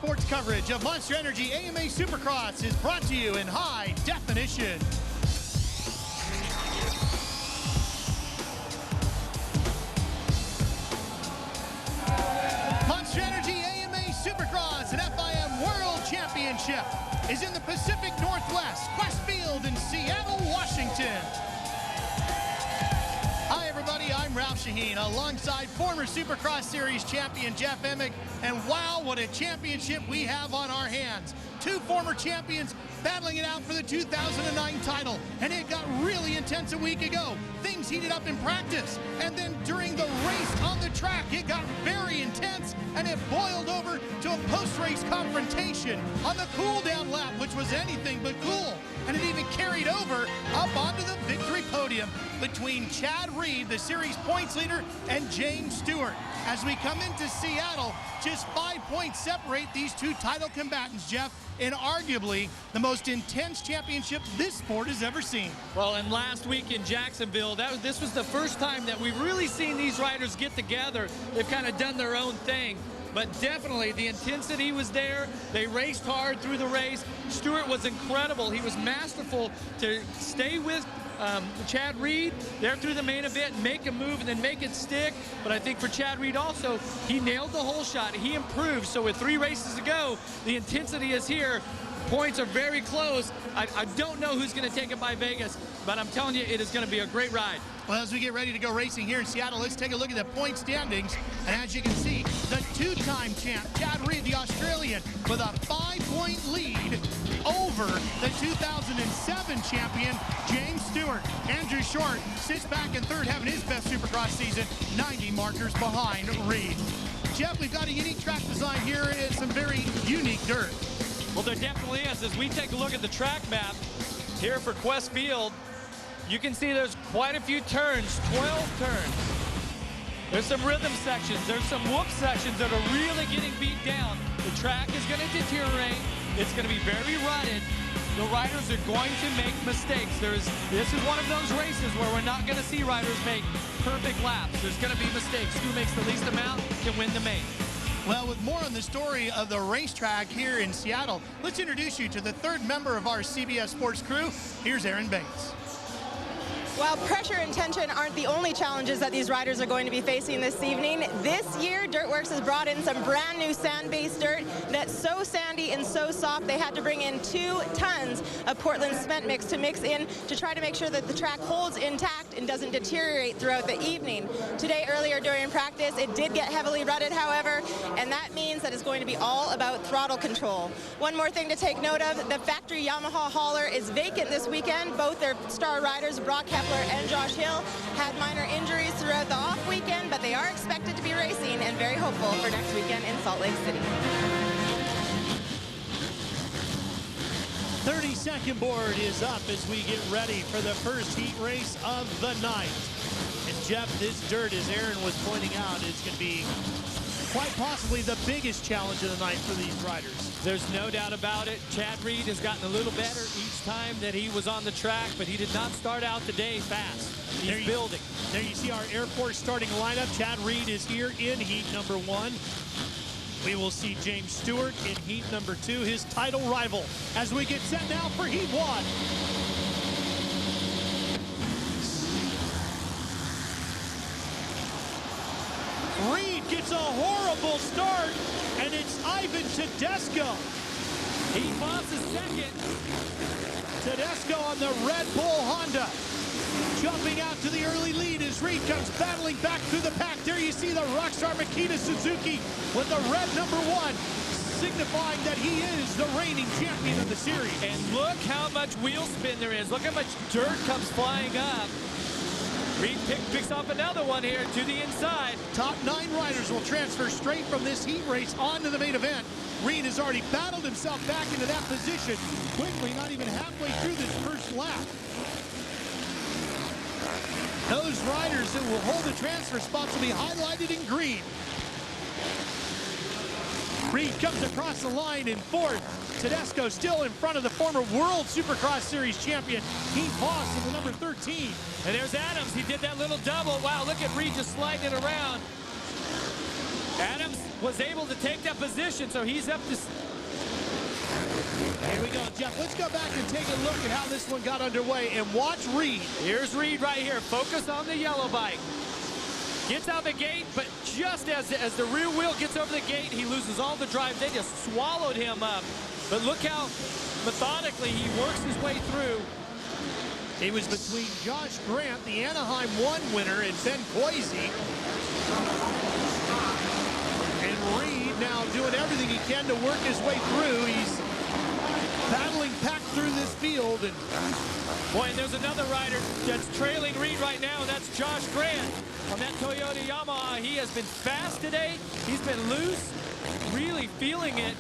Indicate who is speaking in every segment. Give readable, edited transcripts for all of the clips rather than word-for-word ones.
Speaker 1: sports coverage of Monster Energy AMA Supercross is brought to you in high definition. Monster Energy AMA Supercross and FIM World Championship is in the Pacific Northwest, Quest Field in Seattle, Washington. Hi everybody, I'm Ralph Shaheen alongside former Supercross Series champion Jeff Emig, and wow, what a championship we have on our hands. Two former champions battling it out for the 2009 title, and it got really intense a week ago. Things heated up in practice, and then during the race on the track, it got very intense, and it boiled over to a post-race confrontation on the cool-down lap, which was anything but cool. And it even carried over up onto the victory podium between Chad Reed, the series points leader, and James Stewart. As we come into Seattle, just 5 points separate these two title combatants, Jeff, in arguably the most intense championship this sport has ever seen.
Speaker 2: Well, and last week in Jacksonville, this was the first time that we've really seen these riders get together. They've kind of done their own thing. But definitely the intensity was there. They raced hard through the race. Stewart was incredible. He was masterful to stay with Chad Reed there through the main event, make a move and then make it stick. But I think for Chad Reed also, he nailed the whole shot. He improved. So with 3 races to go, the intensity is here. Points are very close. I don't know who's going to take it by Vegas, but I'm telling you, it is going to be a great ride.
Speaker 1: Well, as we get ready to go racing here in Seattle, let's take a look at the point standings. And as you can see, the two-time champ, Chad Reed, the Australian, with a 5-point lead over the 2007 champion, James Stewart. Andrew Short sits back in third, having his best Supercross season, 90 markers behind Reed. Jeff, we've got a unique track design here and some very unique dirt.
Speaker 2: Well, there definitely is. As we take a look at the track map here for Quest Field, you can see there's quite a few turns, 12 turns. There's some rhythm sections. There's some whoop sections that are really getting beat down. The track is going to deteriorate. It's going to be very rutted. The riders are going to make mistakes. This is one of those races where we're not going to see riders make perfect laps. There's going to be mistakes. Who makes the least amount can win the main.
Speaker 1: Well, with more on the story of the racetrack here in Seattle, let's introduce you to the third member of our CBS Sports crew. Here's Aaron Bates.
Speaker 3: While pressure and tension aren't the only challenges that these riders are going to be facing this evening, this year Dirtworks has brought in some brand new sand-based dirt that's so sandy and so soft they had to bring in 2 tons of Portland cement mix to mix in to try to make sure that the track holds intact and doesn't deteriorate throughout the evening. Today, earlier during practice, it did get heavily rutted, however, and that means that it's going to be all about throttle control. One more thing to take note of, the factory Yamaha hauler is vacant this weekend. Both their star riders, Brock Kepler and Josh Hill, had minor injuries throughout the off weekend, but they are expected to be racing and very hopeful for next weekend in Salt Lake City.
Speaker 1: 30-second board is up as we get ready for the first heat race of the night. And Jeff, this dirt, as Aaron was pointing out, is going to be quite possibly the biggest challenge of the night for these riders.
Speaker 2: There's no doubt about it. Chad Reed has gotten a little better each time that he was on the track, but he did not start out the day fast. He's building.
Speaker 1: There you see our Air Force starting lineup. Chad Reed is here in heat number 1. We will see James Stewart in heat number 2, his title rival, as we get set now for heat 1. Reed gets a horrible start, and it's Ivan Tedesco.
Speaker 2: He passes second.
Speaker 1: Tedesco on the Red Bull Honda. Jumping out to the early lead as Reed comes battling back through the pack. There you see the Rockstar Makita Suzuki with the red number 1, signifying that he is the reigning champion of the series.
Speaker 2: And look how much wheel spin there is. Look how much dirt comes flying up. Reed picks up another one here to the inside.
Speaker 1: Top 9 riders will transfer straight from this heat race onto the main event. Reed has already battled himself back into that position quickly, not even halfway through this first lap. Those riders that will hold the transfer spots will be highlighted in green. Reed comes across the line in 4th. Tedesco still in front of the former World Supercross Series champion, Keith Haas, in the number 13.
Speaker 2: And there's Adams. He did that little double. Wow, look at Reed just sliding it around. Adams was able to take that position, so he's up to...
Speaker 1: Here we go, Jeff. Let's go back and take a look at how this one got underway and watch Reed.
Speaker 2: Here's Reed right here. Focus on the yellow bike. Gets out the gate, but just as the rear wheel gets over the gate, he loses all the drive. They just swallowed him up. But look how methodically he works his way through.
Speaker 1: He was between Josh Grant, the Anaheim 1 winner, and Ben Coisy. And Reed now doing everything he can to work his way through. He's battling packed through this field. And
Speaker 2: boy, and there's another rider that's trailing Reed right now, and that's Josh Grant on that Toyota Yamaha. He has been fast today. He's been loose, really feeling it.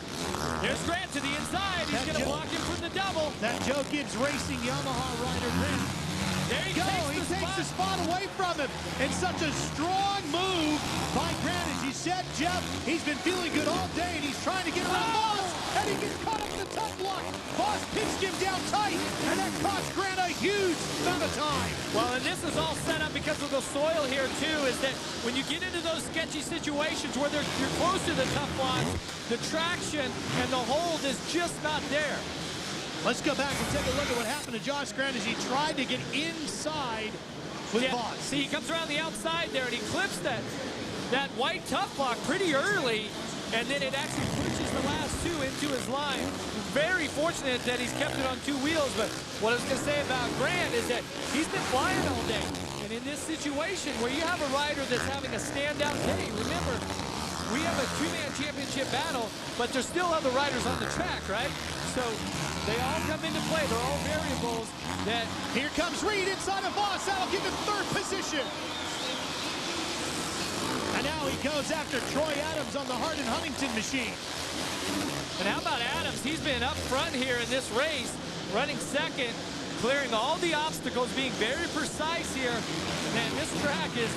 Speaker 2: There's Grant to the inside. He's going to block him from the double.
Speaker 1: That Joe Gibbs Racing Yamaha rider, Grant.
Speaker 2: There he goes.
Speaker 1: He takes the spot away from him. And such a strong move by Grant. As you said, Jeff, he's been feeling good all day, and he's trying to get around Voss, and he gets caught up in the top block. Voss pinched him down tight, and that cost Grant a huge amount of time.
Speaker 2: Well, and this is all set up because of the soil here, too, is that when you get into those sketchy situations where you're close to the tough blocks, the traction and the hold is just not there.
Speaker 1: Let's go back and take a look at what happened to Josh Grant as he tried to get inside with Voss.
Speaker 2: See, he comes around the outside there, and he clips that white tough block pretty early, and then it actually pushes the last two into his line. Very fortunate that he's kept it on two wheels, but what I was going to say about Grant is that he's been flying all day. And in this situation where you have a rider that's having a standout day, remember, we have a two-man championship battle, but there's still other riders on the track, right? So they all come into play. They're all variables that...
Speaker 1: Here comes Reed inside of Voss. That'll give him third position. And now he goes after Troy Adams on the Hardin-Huntington machine.
Speaker 2: And how about Adams? He's been up front here in this race, running second, clearing all the obstacles, being very precise here. Man, this track is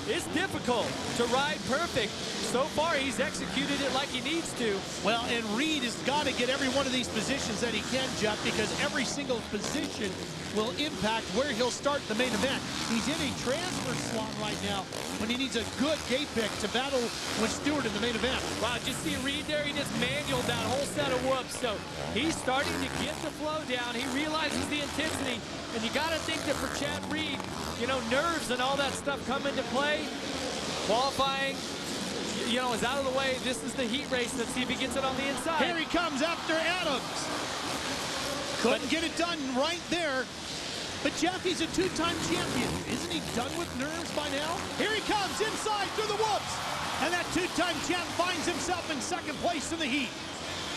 Speaker 2: it's difficult to ride perfect. So far, he's executed it like he needs to.
Speaker 1: Well, and Reed has got to get every one of these positions that he can, Jeff, because every single position will impact where he'll start the main event. He's in a transfer slot right now when he needs a good gate pick to battle with Stewart in the main event.
Speaker 2: Wow, just see Reed there. He just manualed that whole set of whoops. So he's starting to get the flow down. He realizes the intensity. And you got to think that for Chad Reed, you know, nerves and all that stuff come into play. Qualifying, you know, is out of the way. This is the heat race. Let's see if he gets it on the inside.
Speaker 1: Here he comes after Adams. Couldn't get it done right there. But Jeff, he's a two-time champion. Isn't he done with nerves by now? Here he comes inside through the whoops. And that two-time champ finds himself in second place in the heat.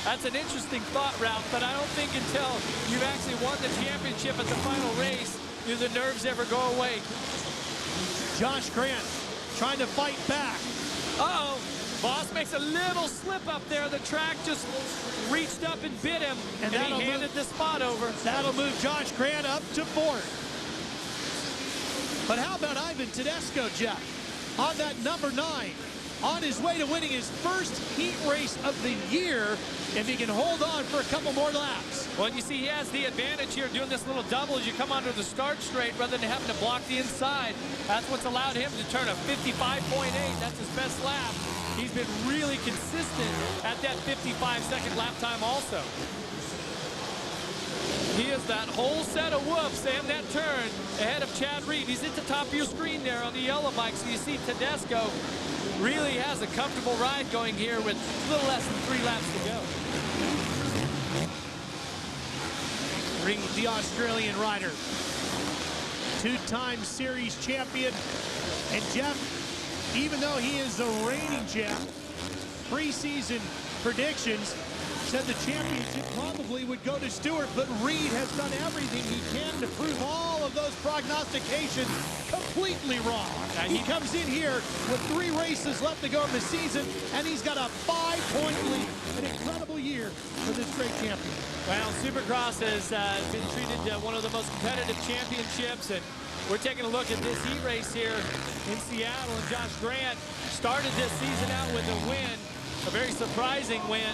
Speaker 2: That's an interesting thought, Ralph, but I don't think until you've actually won the championship at the final race do the nerves ever go away.
Speaker 1: Josh Grant trying to fight back.
Speaker 2: Uh-oh. Voss makes a little slip up there. The track just reached up and bit him, and he handed the spot over.
Speaker 1: That'll move Josh Grant up to fourth. But how about Ivan Tedesco, Jeff? On that number 9, on his way to winning his first heat race of the year, if he can hold on for a couple more laps.
Speaker 2: Well, you see, he has the advantage here doing this little double as you come onto the start straight rather than having to block the inside. That's what's allowed him to turn a 55.8. That's his best lap. He's been really consistent at that 55-second lap time also. He is that whole set of whoops and that turn ahead of Chad Reed. He's at the top of your screen there on the yellow bike. So you see Tedesco really has a comfortable ride going here with a little less than 3 laps to go.
Speaker 1: Reed, the Australian rider, two-time series champion. And Jeff, even though he is the reigning champ, preseason predictions said the championship probably would go to Stewart, but Reed has done everything he can to prove all of those prognostications completely wrong. He comes in here with 3 races left to go in the season, and he's got a 5-point lead. An incredible year for this great champion.
Speaker 2: Well, Supercross has been treated one of the most competitive championships, and we're taking a look at this heat race here in Seattle, and Josh Grant started this season out with a win, a very surprising win.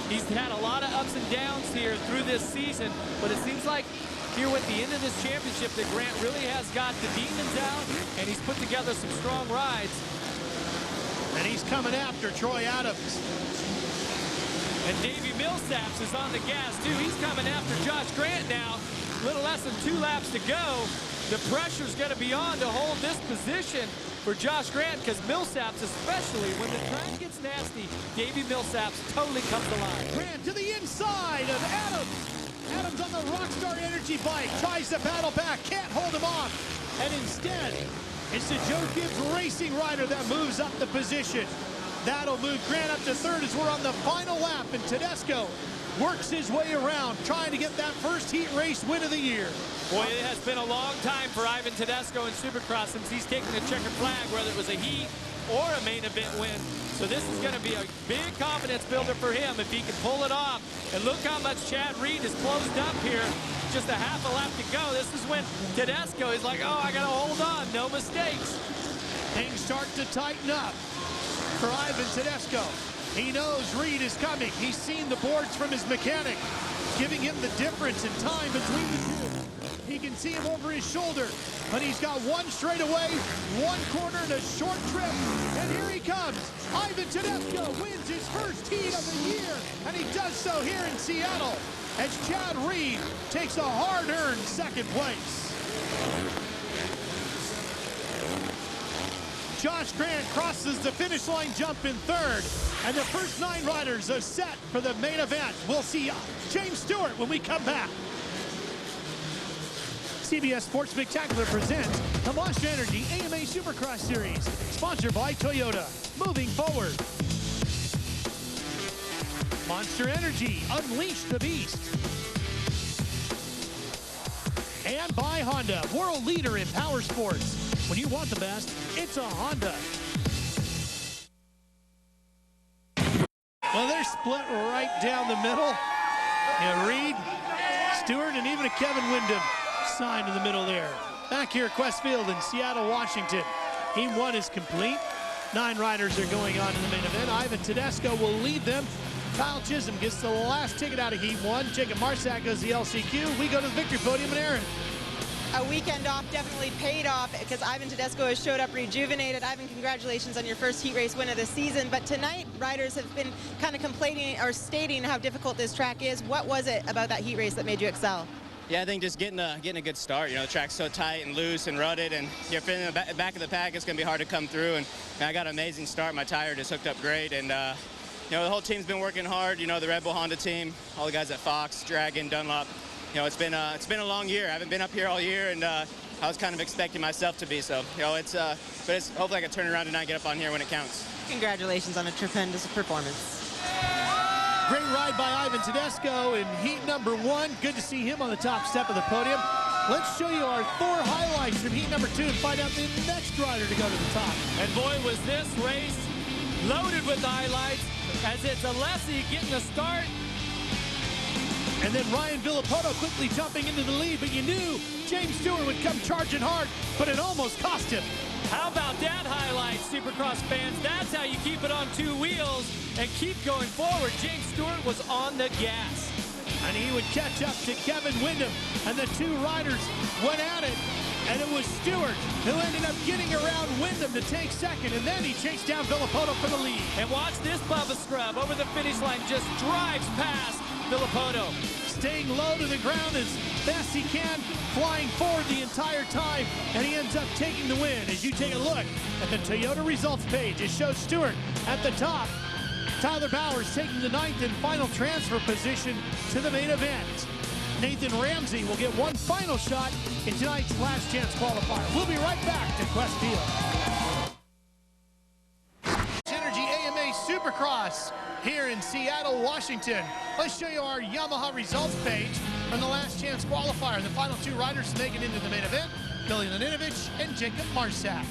Speaker 2: He's had a lot of ups and downs here through this season, but it seems like here with the end of this championship that Grant really has got the demons out, and he's put together some strong rides.
Speaker 1: And he's coming after Troy Adams.
Speaker 2: And Davey Millsaps is on the gas, too. He's coming after Josh Grant now. A little less than 2 laps to go. The pressure's going to be on to hold this position for Josh Grant, because Millsaps, especially when the track gets nasty, Davey Millsaps totally comes alive.
Speaker 1: Grant to the inside of Adams. Adams on the Rockstar Energy bike, tries to battle back, can't hold him off. And instead, it's the Joe Gibbs Racing rider that moves up the position. That'll move Grant up to third as we're on the final lap, and Tedesco works his way around, trying to get that first heat race win of the year.
Speaker 2: Boy, it has been a long time for Ivan Tedesco in Supercross since he's taken the checkered flag, whether it was a heat or a main event win. So this is going to be a big confidence builder for him if he can pull it off. And look how much Chad Reed is closed up here. Just a half a lap to go. This is when Tedesco is like, oh, I got to hold on, no mistakes.
Speaker 1: Things start to tighten up for Ivan Tedesco. He knows Reed is coming. He's seen the boards from his mechanic, giving him the difference in time between the two. He can see him over his shoulder, but he's got one straightaway, one corner, and a short trip. And here he comes. Ivan Tedesco wins his first heat of the year, and he does so here in Seattle as Chad Reed takes a hard-earned second place. Josh Grant crosses the finish line jump in third, and the first 9 riders are set for the main event. We'll see James Stewart when we come back. CBS Sports Spectacular presents the Monster Energy AMA Supercross Series, sponsored by Toyota. Moving forward. Monster Energy, unleash the beast. And by Honda, world leader in power sports. When you want the best, it's a Honda. Well, they're split right down the middle. And Reed, Stewart, and even a Kevin Windham signed in the middle there. Back here at Quest Field in Seattle, Washington. Heat 1 is complete. 9 riders are going on in the main event. Ivan Tedesco will lead them. Kyle Chisholm gets the last ticket out of Heat 1. Jacob Marsack goes the LCQ. We go to the victory podium, and Aaron.
Speaker 3: A weekend off definitely paid off because Ivan Tedesco has showed up rejuvenated. Ivan, congratulations on your first heat race win of the season. But tonight, riders have been kind of complaining or stating how difficult this track is. What was it about that heat race that made you excel?
Speaker 4: Yeah, I think just getting a good start. You know, the track's so tight and loose and rutted, and you're feeling the back of the pack. It's going to be hard to come through. And I got an amazing start. My tire just hooked up great, and you know, the whole team's been working hard. You know, the Red Bull Honda team, all the guys at Fox, Dragon, Dunlop. You know, it's been a long year. I haven't been up here all year, and I was kind of expecting myself to be. So, you know, but hopefully I can turn around tonight and get up on here when it counts.
Speaker 3: Congratulations on a tremendous performance.
Speaker 1: Great ride by Ivan Tedesco in heat number 1. Good to see him on the top step of the podium. Let's show you our 4 highlights from heat number 2 and find out the next rider to go to the top.
Speaker 2: And boy, was this race loaded with highlights, as it's Alessi getting the start.
Speaker 1: And then Ryan Villapoto quickly jumping into the lead, but you knew James Stewart would come charging hard, but it almost cost him.
Speaker 2: How about that highlight, Supercross fans? That's how you keep it on 2 wheels and keep going forward. James Stewart was on the gas.
Speaker 1: And he would catch up to Kevin Windham, and the 2 riders went at it. And it was Stewart who ended up getting around Windham to take second, and then he chased down Villapoto for the lead.
Speaker 2: And watch this Bubba Scrub over the finish line, just drives past Villapoto.
Speaker 1: Staying low to the ground as best he can, flying forward the entire time, and he ends up taking the win. As you take a look at the Toyota results page, it shows Stewart at the top. Tyler Bowers taking the 9th and final transfer position to the main event. Nathan Ramsey will get one final shot in tonight's last chance qualifier. We'll be right back to Quest Field. Energy AMA Supercross here in Seattle, Washington. Let's show you our Yamaha results page from the last chance qualifier. The final 2 riders to make it into the main event, Billy Laninovich and Jacob Marsack.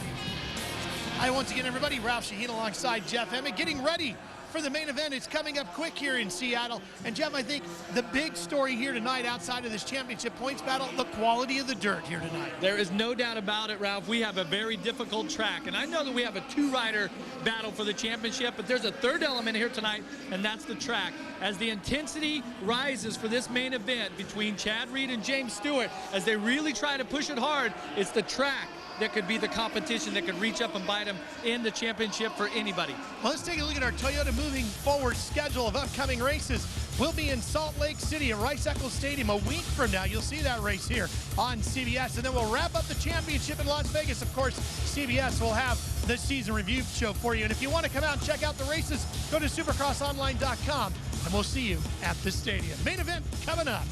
Speaker 1: Hi, once again, everybody. Ralph Shaheen alongside Jeff Emmett, getting ready for the main event. It's coming up quick here in Seattle. And Jeff, I think the big story here tonight outside of this championship points battle, the quality of the dirt here tonight.
Speaker 2: There is no doubt about it, Ralph. We have a very difficult track. And I know that we have a 2-rider battle for the championship, but there's a 3rd element here tonight, and that's the track. As the intensity rises for this main event between Chad Reed and James Stewart, as they really try to push it hard, it's the track that could be the competition that could reach up and bite them in the championship for anybody.
Speaker 1: Well, let's take a look at our Toyota moving forward schedule of upcoming races. We'll be in Salt Lake City at Rice-Eccles Stadium a week from now. You'll see that race here on CBS. And then we'll wrap up the championship in Las Vegas. Of course, CBS will have the season review show for you. And if you want to come out and check out the races, go to supercrossonline.com, and we'll see you at the stadium. Main event coming up.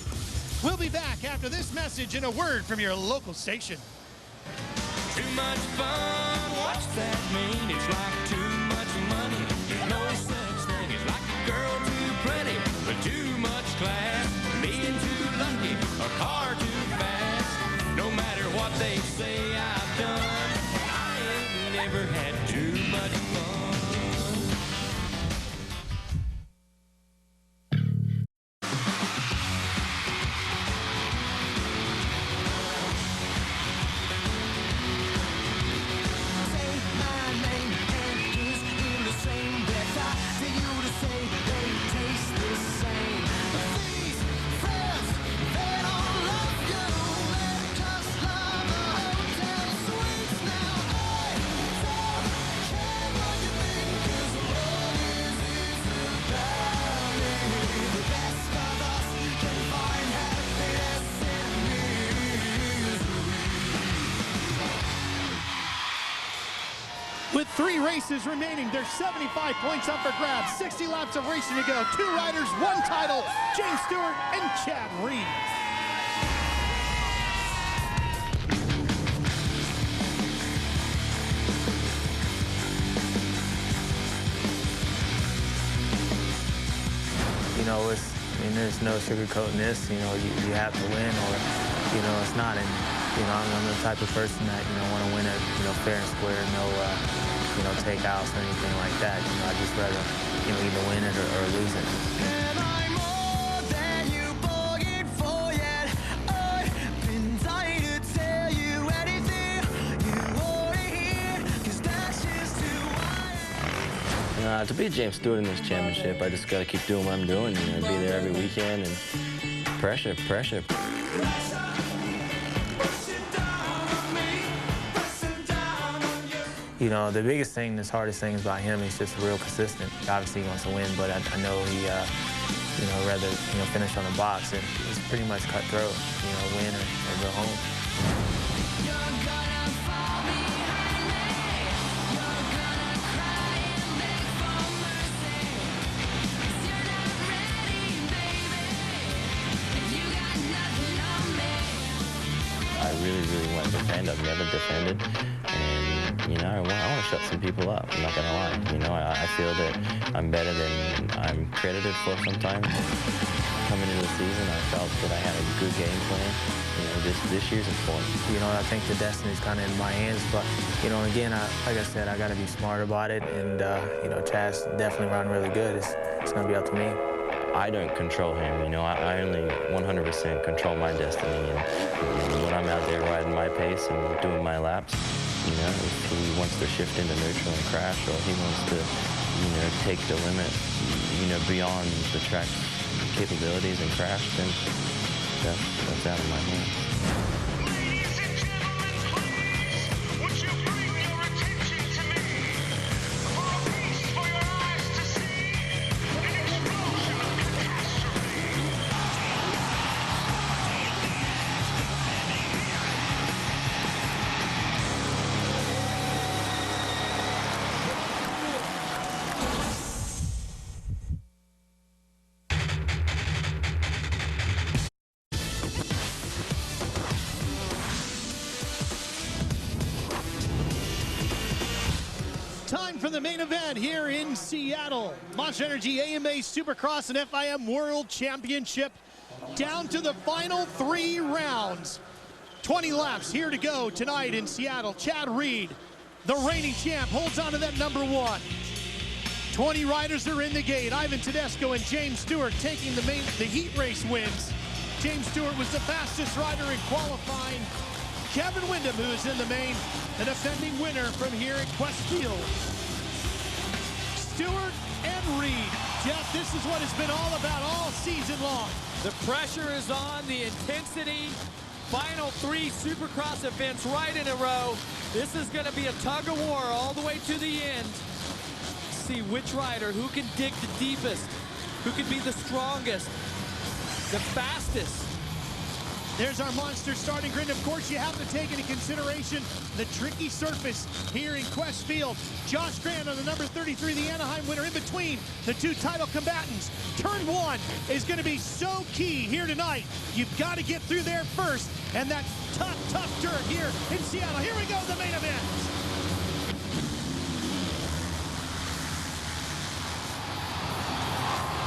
Speaker 1: We'll be back after this message and a word from your local station.
Speaker 5: Too much fun, what's that mean? It's like too much money. There's no such thing. It's like a girl too pretty, but too much class. Being too lucky, a car too fast. No matter what they say I've done, I ain't never had too much fun.
Speaker 1: With 3 races remaining, there's 75 points up for grabs, 60 laps of racing to go. 2 riders, 1 title, James Stewart and Chad Reed.
Speaker 6: You know, there's no sugarcoating this. You know, you have to win, or it's not. And I'm the type of person that want to win it, fair and square, no takeouts or anything like that. I'd just rather either win it or lose it.
Speaker 5: And I'm more than you bargained for yet. I've been dying to tell you anything you want to hear, 'cause that's just who I am.
Speaker 7: To beat James Stewart in this championship, I just got to keep doing what I'm doing. Be there every weekend, and pressure.
Speaker 6: The biggest thing, the hardest thing about him is just real consistent. Obviously he wants to win, but I know he, rather, finish on the box, and it's pretty much cutthroat, win or go home.
Speaker 7: I really want to defend. I've never defended, and I want to shut some people up. I'm not gonna lie. I feel that I'm better than I'm credited for sometimes. Coming into the season, I felt that I had a good game plan. This year's important.
Speaker 6: I think the destiny's kind of in my hands, but again, like I said, I got to be smart about it, and Chad's definitely running really good. It's gonna be up to me.
Speaker 7: I don't control him, I only 100% control my destiny, and when I'm out there riding my pace and doing my laps, if he wants to shift into neutral and crash, or he wants to, take the limit, beyond the track's capabilities and crash, then that's out of my hands.
Speaker 1: Time for the main event here in Seattle. Monster Energy AMA Supercross and FIM World Championship. Down to the final 3 rounds. 20 laps here to go tonight in Seattle. Chad Reed, the reigning champ, holds on to that number 1. 20 riders are in the gate. Ivan Tedesco and James Stewart taking the heat race wins. James Stewart was the fastest rider in qualifying. Kevin Windham, who is in the main, the defending winner from here at Quest Field. Stewart and Reed. Jeff, this is what it's been all about all season long.
Speaker 2: The pressure is on, the intensity, final 3 Supercross events right in a row. This is going to be a tug of war all the way to the end. See which rider, who can dig the deepest, who can be the strongest, the fastest.
Speaker 1: There's our monster starting grid. Of course, you have to take into consideration the tricky surface here in Quest Field. Josh Grant on the number 33, the Anaheim winner, in between the 2 title combatants. Turn 1 is going to be so key here tonight. You've got to get through there first, and that tough dirt here in Seattle. Here we go, the main event.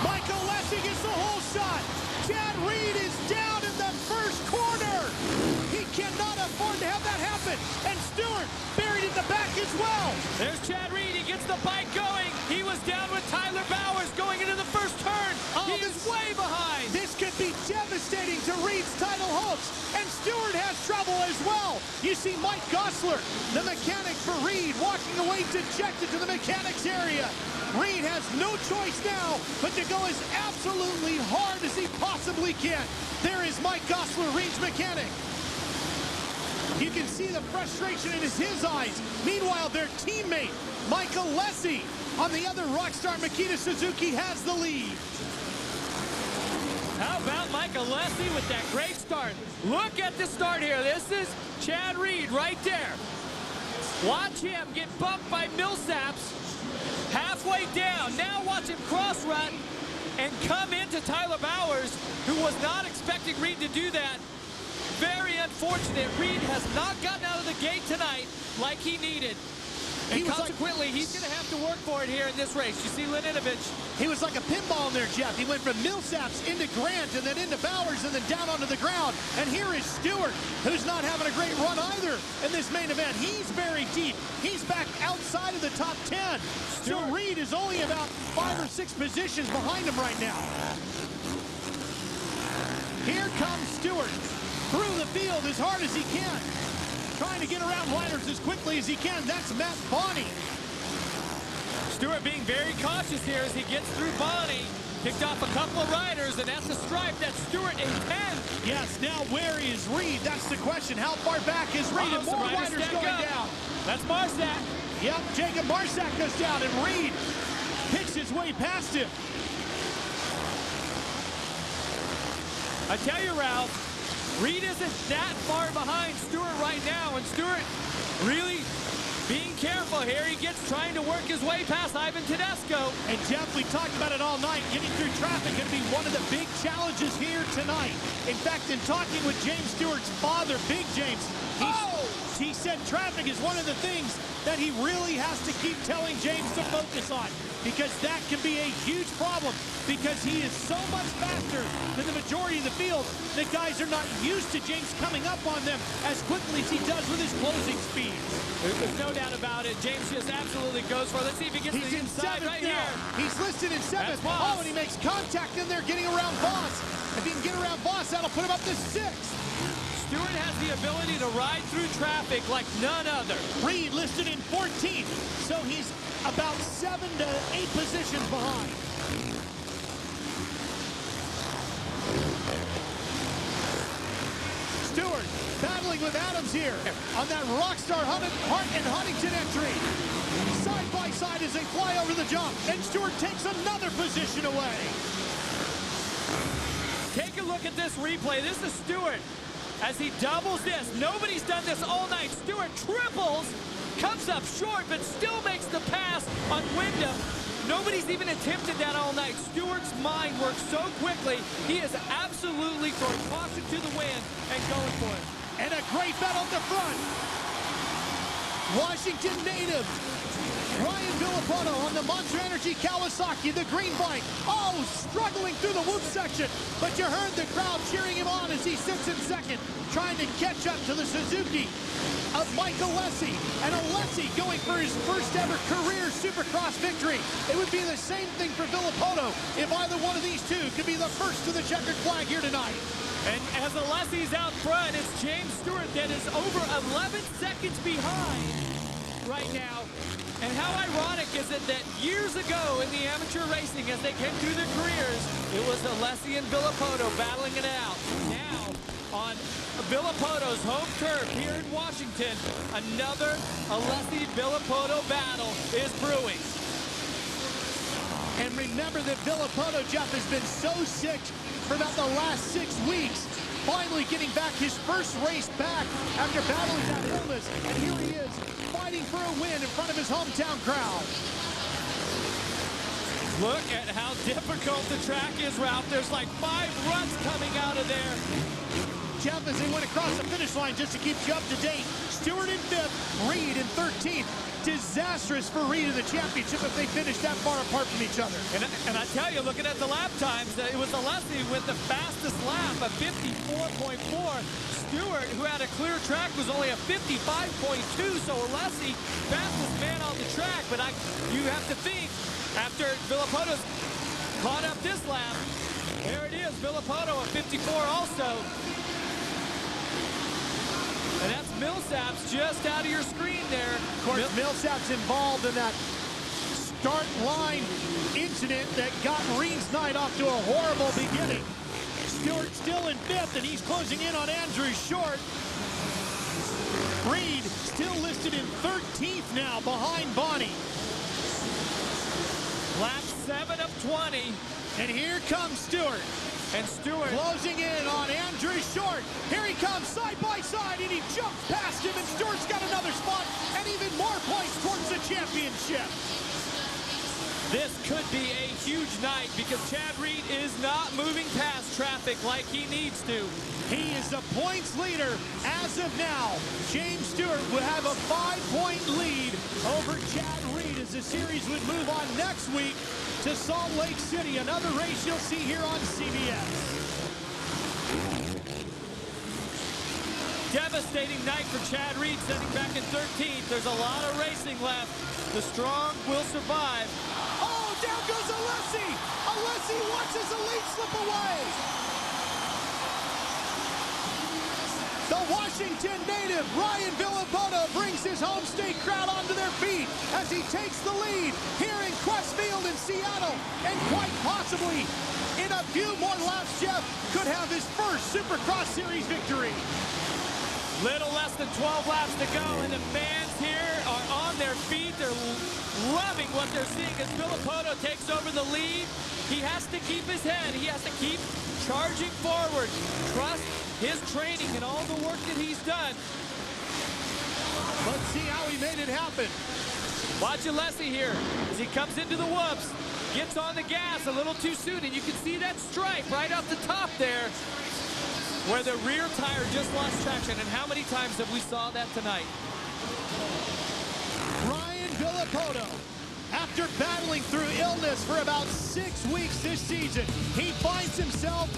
Speaker 1: Michael Lessie gets the whole shot. Chad Reed is down in the first corner. He cannot afford to have that happen. And Stewart buried in the back as well.
Speaker 2: There's Chad Reed. He gets the bike going. He was down with Tyler Bowers going into the first turn. He is way behind.
Speaker 1: This could be devastating to Reed's title hopes. And Stewart has trouble as well. You see Mike Gosler, the mechanic for Reed, walking away dejected to the mechanics area. Reed has no choice now but to go as absolutely hard as he possibly can. There is Mike Gosler, Reed's mechanic. You can see the frustration in his eyes. Meanwhile, their teammate, Michael Lessie, on the other Rockstar Makita Suzuki, has the lead.
Speaker 2: How about Michael Lessie with that great start? Look at the start here. This is Chad Reed right there. Watch him get bumped by Millsaps. Halfway down. Now watch him cross run and come into Tyler Bowers, who was not expecting Reed to do that. Very unfortunate. Reed has not gotten out of the gate tonight like he needed. And consequently, he's going to have to work for it here in this race. You see Laninovich.
Speaker 1: He was like a pinball in there, Jeff. He went from Millsaps into Grant and then into Bowers and then down onto the ground. And here is Stewart, who's not having a great run either in this main event. He's very deep. He's back outside of the top 10. So Reed is only about 5 or 6 positions behind him right now. Here comes Stewart through the field as hard as he can, trying to get around riders as quickly as he can. That's Matt Bonney.
Speaker 2: Stewart being very cautious here as he gets through Bonney. Picked off a couple of riders, and that's the stripe that Stewart intends.
Speaker 1: Yes, now where is Reed? That's the question. How far back is Reed? And more riders going down.
Speaker 2: That's Marsack.
Speaker 1: Yep, Jacob Marsack goes down, and Reed picks his way past him.
Speaker 2: I tell you, Ralph, Reed isn't that far behind Stewart right now, and Stewart really being careful here. He gets trying to work his way past Ivan Tedesco.
Speaker 1: And Jeff, we talked about it all night. Getting through traffic going to be one of the big challenges here tonight. In fact, in talking with James Stewart's father, Big James, he said traffic is one of the things that he really has to keep telling James to focus on, because that can be a huge problem, because he is so much faster than the majority of the field that guys are not used to James coming up on them as quickly as he does with his closing speed.
Speaker 2: There's no doubt about it. James just absolutely goes for it. Let's see if he gets to the inside right
Speaker 1: now.
Speaker 2: here.
Speaker 1: He's listed in 7th. Oh, and he makes contact in there getting around Voss. If he can get around Voss, that'll put him up to 6th.
Speaker 2: Stewart has the ability to ride through traffic like none other.
Speaker 1: Reed listed in 14th, so he's about 7 to 8 positions behind. Stewart battling with Adams here on that Rockstar Hart and Huntington entry. Side by side as they fly over the jump, and Stewart takes another position away.
Speaker 2: Take a look at this replay. This is Stewart as he doubles this. Nobody's done this all night. Stewart triples, comes up short, but still makes the pass on Wyndham. Nobody's even attempted that all night. Stewart's mind works so quickly. He is absolutely throwing caution to the wind and going for it.
Speaker 1: And a great battle at the front. Washington native Ryan Villapoto on the Monster Energy Kawasaki, the green bike. Oh, struggling through the whoop section. But you heard the crowd cheering him on as he sits in 2nd, trying to catch up to the Suzuki of Michael Lessie. And Alessi going for his first ever career Supercross victory. It would be the same thing for Villapoto if either one of these two could be the first to the checkered flag here tonight.
Speaker 2: And as Alessi's out front, it's James Stewart that is over 11 seconds behind right now. And how ironic is it that years ago in the amateur racing, as they came through their careers, it was Alessi and Villopoto battling it out. Now, on Villopoto's home turf here in Washington, another Alessi-Villopoto battle is brewing.
Speaker 1: And remember that Villopoto, Jeff, has been so sick for about the last 6 weeks. Finally getting back his first race back after battling that illness. And here he is, fighting for a win in front of his hometown crowd.
Speaker 2: Look at how difficult the track is, Ralph. There's like 5 runs coming out of there.
Speaker 1: Jeff, as they went across the finish line, just to keep you up to date, Stewart in 5th, Reed in 13th. Disastrous for Reed in the championship if they finish that far apart from each other.
Speaker 2: And I tell you, looking at the lap times, it was Alessi with the fastest lap, a 54.4. Stewart, who had a clear track, was only a 55.2. So Alessi, fastest man on the track. But you have to think, after Villopoto's caught up this lap, there it is, Villopoto at 54 also. And that's Millsaps just out of your screen there.
Speaker 1: Of course, Millsaps involved in that start line incident that got Reed's night off to a horrible beginning. Stewart still in 5th, and he's closing in on Andrew Short. Reed still listed in 13th now, behind Bonnie.
Speaker 2: Lap 7 of 20.
Speaker 1: And here comes Stewart.
Speaker 2: And Stewart
Speaker 1: closing in on Andrew Short. Here he comes side by side, and he jumps past him, and Stewart's got another spot and even more points towards the championship.
Speaker 2: This could be a huge night because Chad Reed is not moving past traffic like he needs to.
Speaker 1: He is the points leader as of now. James Stewart would have a 5-point lead over Chad Reed as the series would move on next week to Salt Lake City, another race you'll see here on CBS.
Speaker 2: Devastating night for Chad Reed, sitting back in 13th. There's a lot of racing left. The strong will survive.
Speaker 1: Oh, down goes Alessi. Alessi watches the lead slip away. The Washington native, Ryan Villopoto, brings his home state crowd onto their feet as he takes the lead here in Questfield in Seattle. And quite possibly, in a few more laps, Jeff could have his first Supercross Series victory.
Speaker 2: Little less than 12 laps to go, and the fans here are on their feet. They're loving what they're seeing as Villopoto takes over the lead. He has to keep his head. He has to keep charging forward. Trust his training and all the work that he's done.
Speaker 1: Let's see how he made it happen.
Speaker 2: Watch Alessi here as he comes into the whoops. Gets on the gas a little too soon, and you can see that stripe right off the top there where the rear tire just lost traction. And how many times have we saw that tonight?
Speaker 1: Ryan Villopoto, after battling through illness for about 6 weeks this season, he finds himself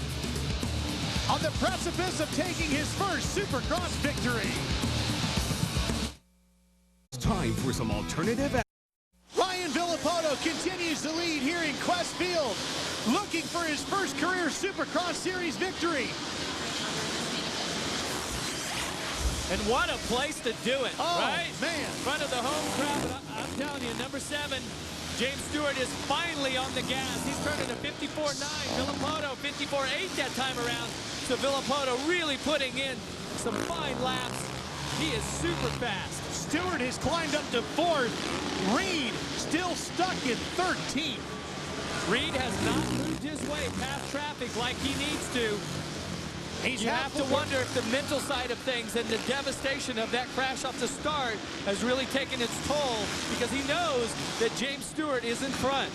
Speaker 1: on the precipice of taking his first Supercross victory.
Speaker 8: It's time for some alternative.
Speaker 1: Ryan Villopoto continues to lead here in Questfield, looking for his first career Supercross Series victory.
Speaker 2: And what a place to do it, right?
Speaker 1: Man.
Speaker 2: In front of the home crowd. But I'm telling you, number 7, James Stewart is finally on the gas. He's turning a 54.9. Villopoto 54.8 that time around. So Villopoto really putting in some fine laps. He is super fast.
Speaker 1: Stewart has climbed up to 4th. Reed still stuck in 13th.
Speaker 2: Reed has not moved his way past traffic like he needs to. You have to wonder if the mental side of things and the devastation of that crash off the start has really taken its toll, because he knows that James Stewart is in front.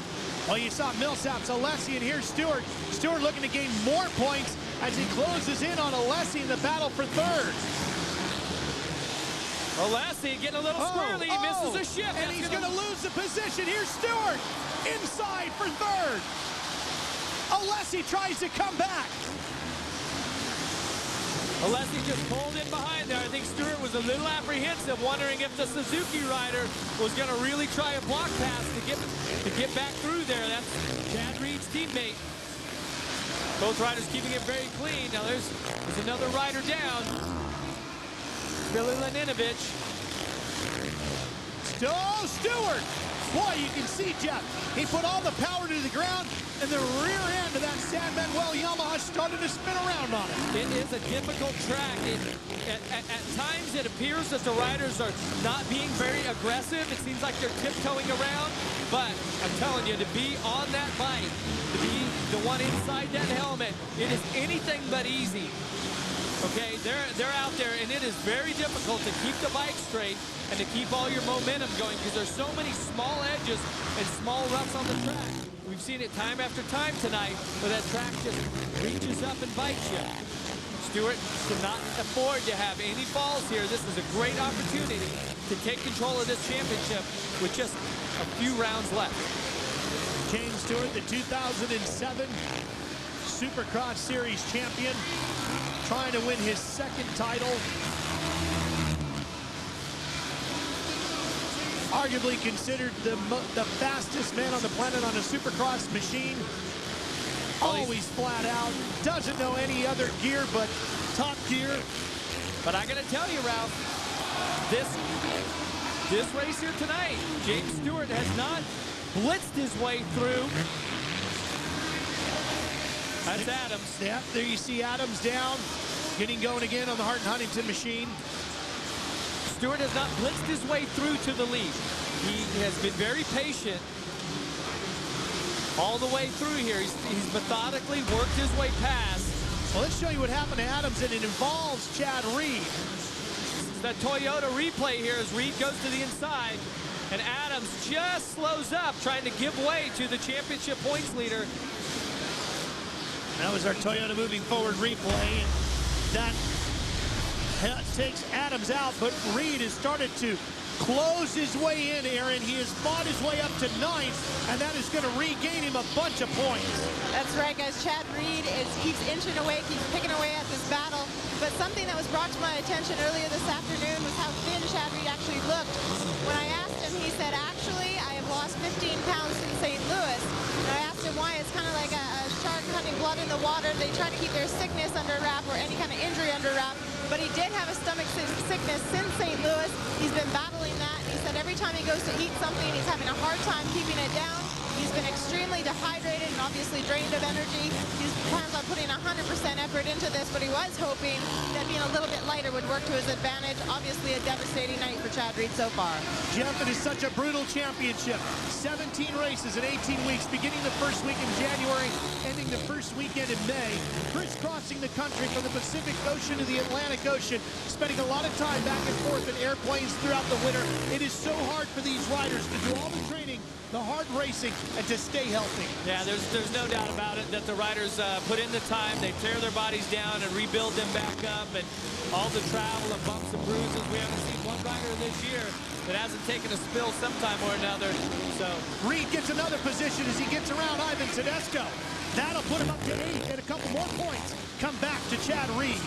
Speaker 1: Well, you saw Millsaps, Alessi, and here's Stewart. Stewart looking to gain more points as he closes in on Alessi in the battle for 3rd.
Speaker 2: Alessi getting a little squirrely. He misses a shift.
Speaker 1: And he's going to lose the position. Here's Stewart inside for 3rd. Alessi tries to come back.
Speaker 2: Alessi just pulled in behind there. I think Stewart was a little apprehensive, wondering if the Suzuki rider was going to really try a block pass to get back through there. That's Chad Reed's teammate. Both riders keeping it very clean. Now there's another rider down. Billy Laninovich.
Speaker 1: Stewart. Boy, you can see, Jeff, he put all the power to the ground, and the rear end of that San Manuel Yamaha started to spin around on it.
Speaker 2: It is a difficult track. At times, it appears that the riders are not being very aggressive. It seems like they're tiptoeing around. But I'm telling you, to be on that bike, to be the one inside that helmet, it is anything but easy. Okay, they're out there, and it is very difficult to keep the bike straight and to keep all your momentum going because there's so many small edges and small roughs on the track. We've seen it time after time tonight where that track just reaches up and bites you. Stewart cannot afford to have any falls here. This is a great opportunity to take control of this championship with just a few rounds left.
Speaker 1: James Stewart, the 2007 Supercross Series champion, trying to win his second title. Arguably considered the fastest man on the planet on a Supercross machine. Always flat out, doesn't know any other gear but top gear.
Speaker 2: But I gotta tell you, Ralph, this race here tonight, James Stewart has not blitzed his way through. That's Adams.
Speaker 1: Yeah, there you see Adams down, getting going again on the Hart and Huntington machine.
Speaker 2: Stewart has not blitzed his way through to the lead. He has been very patient all the way through here. He's methodically worked his way past.
Speaker 1: Well, let's show you what happened to Adams, and it involves Chad Reed.
Speaker 2: That Toyota replay here as Reed goes to the inside, and Adams just slows up, trying to give way to the championship points leader.
Speaker 1: That was our Toyota moving forward replay. That takes Adams out, but Reed has started to close his way in, Aaron. He has fought his way up to ninth, and that is going to regain him a bunch of points.
Speaker 3: That's right, guys. Chad Reed keeps inching away, keeps picking away at this battle. But something that was brought to my attention earlier this afternoon was how thin Chad Reed actually looked. When I asked him, he said, actually, I have lost 15 pounds since St. Louis. And I asked him why. It's kind of like a shark hunting blood in the water. They try to keep their sickness under wrap or any kind of injury under wrap. But he did have a stomach sickness since St. Louis. He's been battling that. He said every time he goes to eat something, he's having a hard time keeping it down. He's been extremely dehydrated and obviously drained of energy. He plans on putting 100% effort into this, but he was hoping that being a little bit lighter would work to his advantage. Obviously a devastating night for Chad Reed so far.
Speaker 1: Jeff, it is such a brutal championship. 17 races in 18 weeks, beginning the first week in January, ending the first weekend in May. Crisscrossing the country from the Pacific Ocean to the Atlantic Ocean, spending a lot of time back and forth in airplanes throughout the winter. It is so hard for these riders to do all the training, the hard racing, and to stay healthy.
Speaker 2: Yeah, there's no doubt about it that the riders put in the time. They tear their bodies down and rebuild them back up, and all the travel and bumps and bruises. We haven't seen one rider this year that hasn't taken a spill sometime or another. So
Speaker 1: Reed gets another position as he gets around Ivan Tedesco. That'll put him up to 8 and a couple more points. Come back to Chad Reed.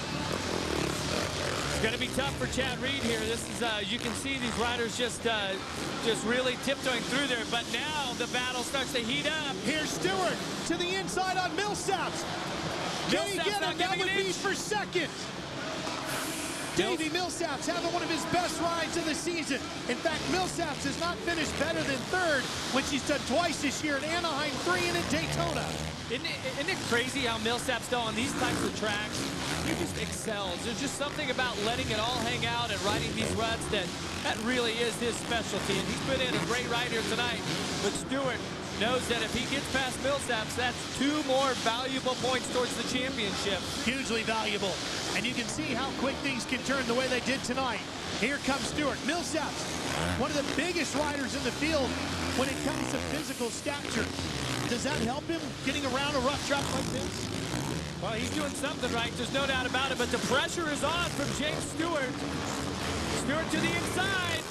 Speaker 2: It's going to be tough for Chad Reed here. This is, you can see these riders just really tiptoeing through there. But now the battle starts to heat up.
Speaker 1: Here's Stewart to the inside on Millsaps. Can he get him? That would be for second. Davey Millsaps having one of his best rides of the season. In fact, Millsaps has not finished better than third, which he's done twice this year at Anaheim 3 and at Daytona.
Speaker 2: Isn't it crazy how Millsaps, though, on these types of tracks, he just excels. There's just something about letting it all hang out and riding these ruts that really is his specialty. And he's put in a great ride here tonight. But Stewart knows that if he gets past Millsaps, that's 2 more valuable points towards the championship.
Speaker 1: Hugely valuable. And you can see how quick things can turn the way they did tonight. Here comes Stewart. Millsaps, one of the biggest riders in the field when it comes to physical stature. Does that help him getting around a rough track like this?
Speaker 2: Well, he's doing something right. There's no doubt about it. But the pressure is on from James Stewart. Stewart to the inside.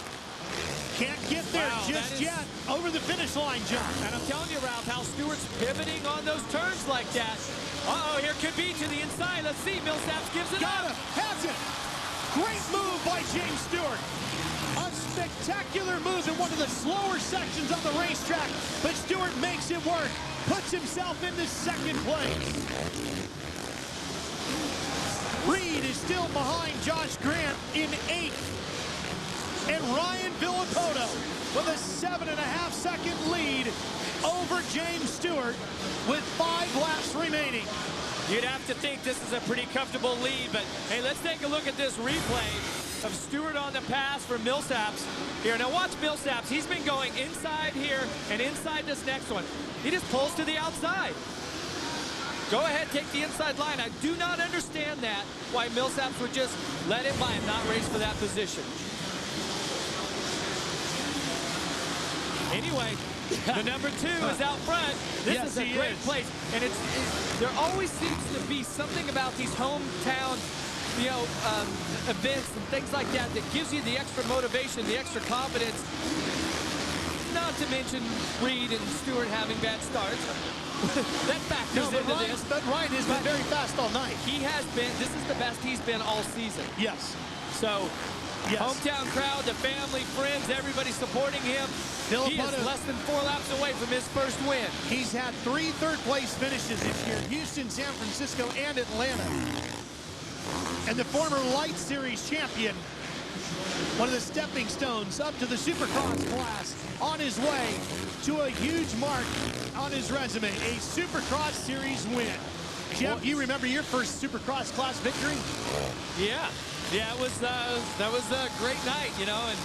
Speaker 1: Can't get there just yet. Over the finish line, John.
Speaker 2: And I'm telling you, Ralph, how Stewart's pivoting on those turns like that. Uh-oh, here could be to the inside. Let's see. Millsaps gives it
Speaker 1: Got him. Has it. Great move by James Stewart. A spectacular move in one of the slower sections on the racetrack, but Stewart makes it work, puts himself into second place. Reed is still behind Josh Grant in 8th. And Ryan Villopoto with a 7.5-second lead over James Stewart with 5 laps remaining.
Speaker 2: You'd have to think this is a pretty comfortable lead, but hey, let's take a look at this replay of Stewart on the pass for Millsaps here. Now watch Millsaps. He's been going inside here and inside this next one. He just pulls to the outside. Go ahead, take the inside line. I do not understand that, why Millsaps would just let him by and not race for that position. Anyway, the number 2 is out front. This is a great place. And there always seems to be something about these hometown, events and things like that that gives you the extra motivation, the extra confidence. Not to mention Reed and Stewart having bad starts. That factors into this.
Speaker 1: But Ryan has been very fast all night.
Speaker 2: He has been. This is the best he's been all season.
Speaker 1: Yes.
Speaker 2: So,
Speaker 1: yes.
Speaker 2: Hometown crowd, the family, friends, everybody supporting him. He is less than 4 laps away from his first win.
Speaker 1: He's had 3 third-place finishes this year: Houston, San Francisco, and Atlanta. And the former Light Series champion, one of the stepping stones up to the Supercross class, on his way to a huge mark on his resume, a Supercross Series win. Jeff, you remember your first Supercross class victory?
Speaker 2: Yeah, it was that was a great night, and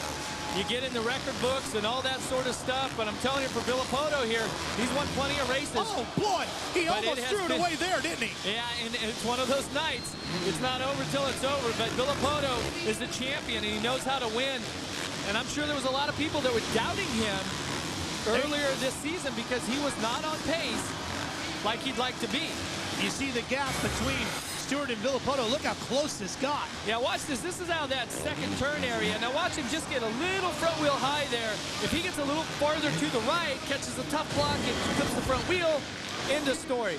Speaker 2: you get in the record books and all that sort of stuff. But I'm telling you, for Villopoto here, he's won plenty of races.
Speaker 1: Oh boy, he almost threw it away there, didn't he?
Speaker 2: Yeah, and it's one of those nights. It's not over till it's over. But Villopoto is the champion, and he knows how to win. And I'm sure there was a lot of people that were doubting him earlier this season because he was not on pace like he'd like to be.
Speaker 1: You see the gap between Stewart and Villopoto. Look how close this got.
Speaker 2: Yeah, watch this. This is out of that second turn area. Now watch him just get a little front wheel high there. If he gets a little farther to the right, catches a tough block, and clips the front wheel, end of story.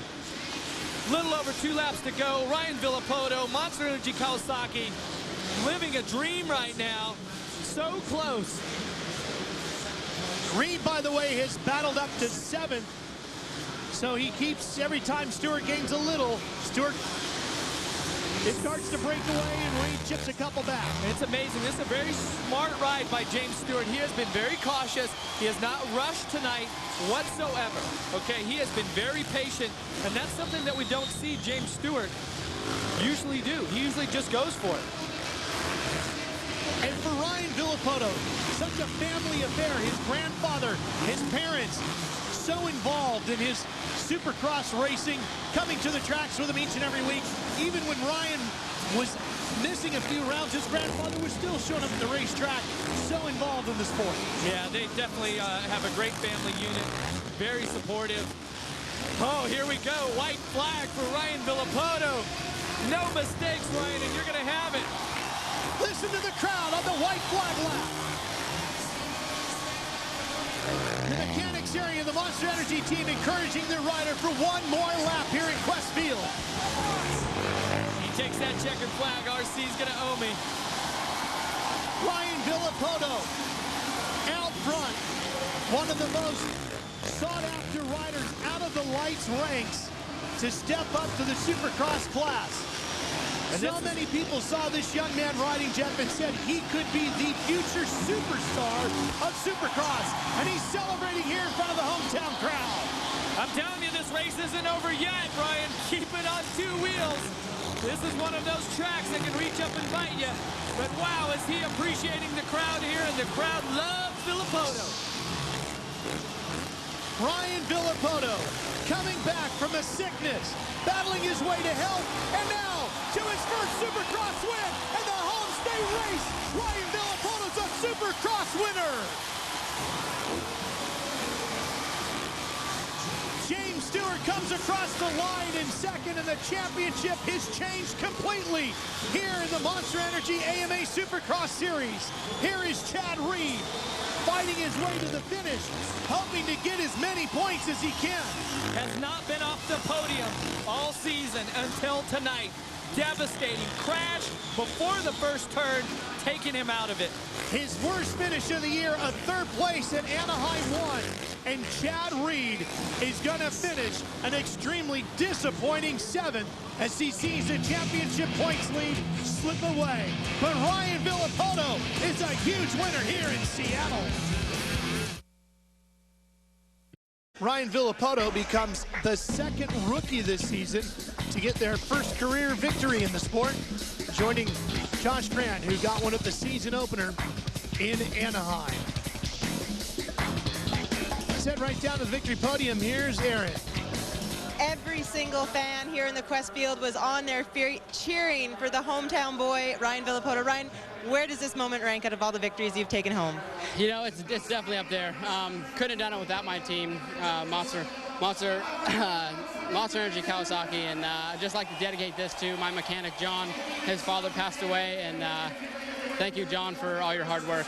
Speaker 2: Little over 2 laps to go. Ryan Villopoto, Monster Energy Kawasaki, living a dream right now. So close.
Speaker 1: Reed, by the way, has battled up to 7th. So he keeps, every time Stewart gains a little, Stewart, it starts to break away, and Reed chips a couple back.
Speaker 2: It's amazing. This is a very smart ride by James Stewart. He has been very cautious. He has not rushed tonight whatsoever. Okay, he has been very patient, and that's something that we don't see James Stewart usually do. He usually just goes for it.
Speaker 1: And for Ryan Villopoto, such a family affair. His grandfather, his parents, so involved in his Supercross racing, coming to the tracks with him each and every week. Even when Ryan was missing a few rounds, his grandfather was still showing up at the racetrack, so involved in the sport.
Speaker 2: Yeah, they definitely have a great family unit, very supportive. Oh, here we go, white flag for Ryan Villopoto. No mistakes, Ryan, and you're gonna have it.
Speaker 1: Listen to the crowd on the white flag lap. The mechanics area, the Monster Energy team encouraging their rider for one more lap here in Westfield.
Speaker 2: He takes that checkered flag. RC's gonna owe me.
Speaker 1: Ryan Villopoto out front. One of the most sought-after riders out of the lights ranks to step up to the Supercross class. And so many people saw this young man riding, Jeff, and said he could be the future superstar of Supercross. And he's celebrating here in front of the hometown crowd.
Speaker 2: I'm telling you, this race isn't over yet, Ryan. Keep it on 2 wheels. This is one of those tracks that can reach up and bite you. But wow, is he appreciating the crowd here, and the crowd loves Villopoto.
Speaker 1: Ryan Villopoto coming back from a sickness, battling his way to health, and now to his first Supercross win in the home state race. Ryan Villopoto's a Supercross winner. James Stewart comes across the line in second, and the championship has changed completely here in the Monster Energy AMA Supercross Series. Here is Chad Reed fighting his way to the finish, hoping to get as many points as he can.
Speaker 2: has not been off the podium all season until tonight. Devastating crash before the first turn, taking him out of it.
Speaker 1: His worst finish of the year, a third place at Anaheim 1. And Chad Reed is going to finish an extremely disappointing 7th as he sees the championship points lead slip away. But Ryan Villopoto is a huge winner here in Seattle. Ryan Villopoto becomes the second rookie this season to get their first career victory in the sport, joining Josh Grant, who got one at the season opener in Anaheim. Let's head right down to the victory podium. Here's Aaron.
Speaker 3: Every single fan here in the Quest Field was on their feet cheering for the hometown boy, Ryan Villopoto. Ryan, where does this moment rank out of all the victories you've taken home?
Speaker 9: You know, it's definitely up there. Couldn't have done it without my team, Monster Energy Kawasaki, and I'd just like to dedicate this to my mechanic, John. His father passed away, and thank you, John, for all your hard work.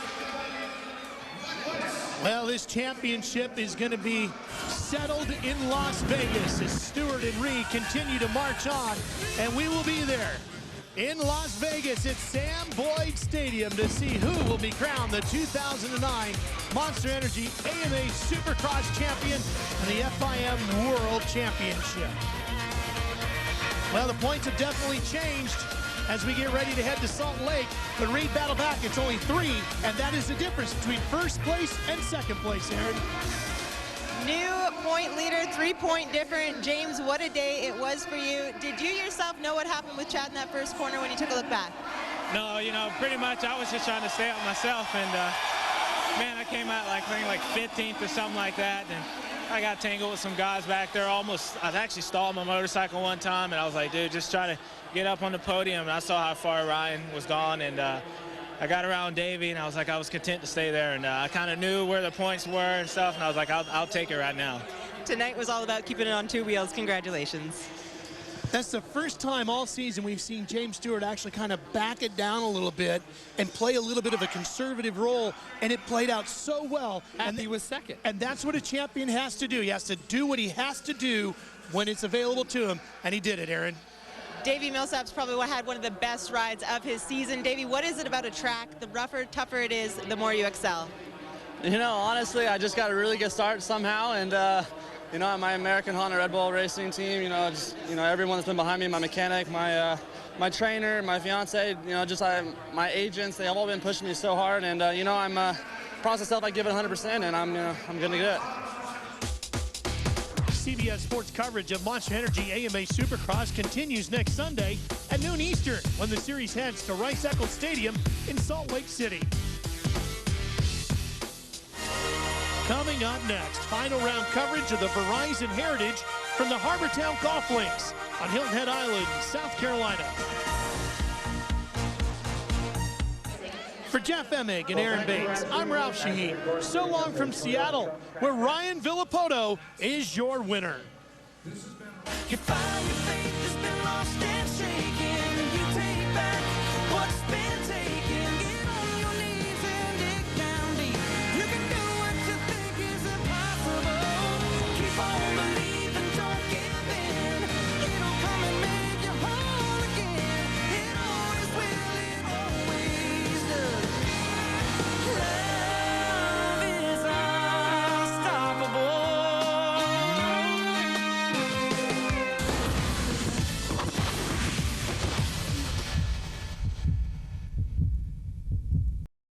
Speaker 1: Well, this championship is going to be settled in Las Vegas as Stewart and Reed continue to march on, and we will be there in Las Vegas at Sam Boyd Stadium to see who will be crowned the 2009 Monster Energy AMA Supercross champion and the FIM World Championship. Well, the points have definitely changed as we get ready to head to Salt Lake, but Reed battle back, it's only 3, and that is the difference between first place and second place, Aaron.
Speaker 3: New point leader, 3-point difference. James, what a day it was for you. Did you yourself know what happened with Chad in that first corner when you took a look back?
Speaker 10: No, you know, pretty much I was just trying to stay up myself, and man, I came out like 15th or something like that, and I got tangled with some guys back there. I actually stalled my motorcycle one time, and I was like, dude, just try to get up on the podium. And I saw how far Ryan was gone, and I got around Davey, and I was content to stay there, and I kind of knew where the points were and stuff, and I was like, I'll take it right now.
Speaker 3: Tonight was all about keeping it on 2 wheels. Congratulations.
Speaker 1: That's the first time all season we've seen James Stewart actually kind of back it down a little bit and play a little bit of a conservative role, and it played out so well.
Speaker 2: And he was second.
Speaker 1: And that's what a champion has to do. He has to do what he has to do when it's available to him, and he did it, Aaron.
Speaker 3: Davey Millsap's probably had one of the best rides of his season. Davey, what is it about a track? The rougher, tougher it is, the more you excel.
Speaker 9: You know, honestly, I just got a really good start somehow, and you know, my American Honda Red Bull racing team, you know, everyone that's been behind me, my mechanic, my trainer, my fiance, you know, my agents, they have all been pushing me so hard, and you know, I'm promise myself I give it 100%, and I'm gonna do it.
Speaker 1: CBS Sports coverage of Monster Energy AMA Supercross continues next Sunday at noon Eastern when the series heads to Rice-Eccles Stadium in Salt Lake City. Coming up next, final round coverage of the Verizon Heritage from the Harbortown Golf Links on Hilton Head Island, South Carolina. For Jeff Emig and Aaron Bates, I'm Ralph Shaheen. So long from Seattle, where Ryan Villopoto is your winner.
Speaker 5: You find your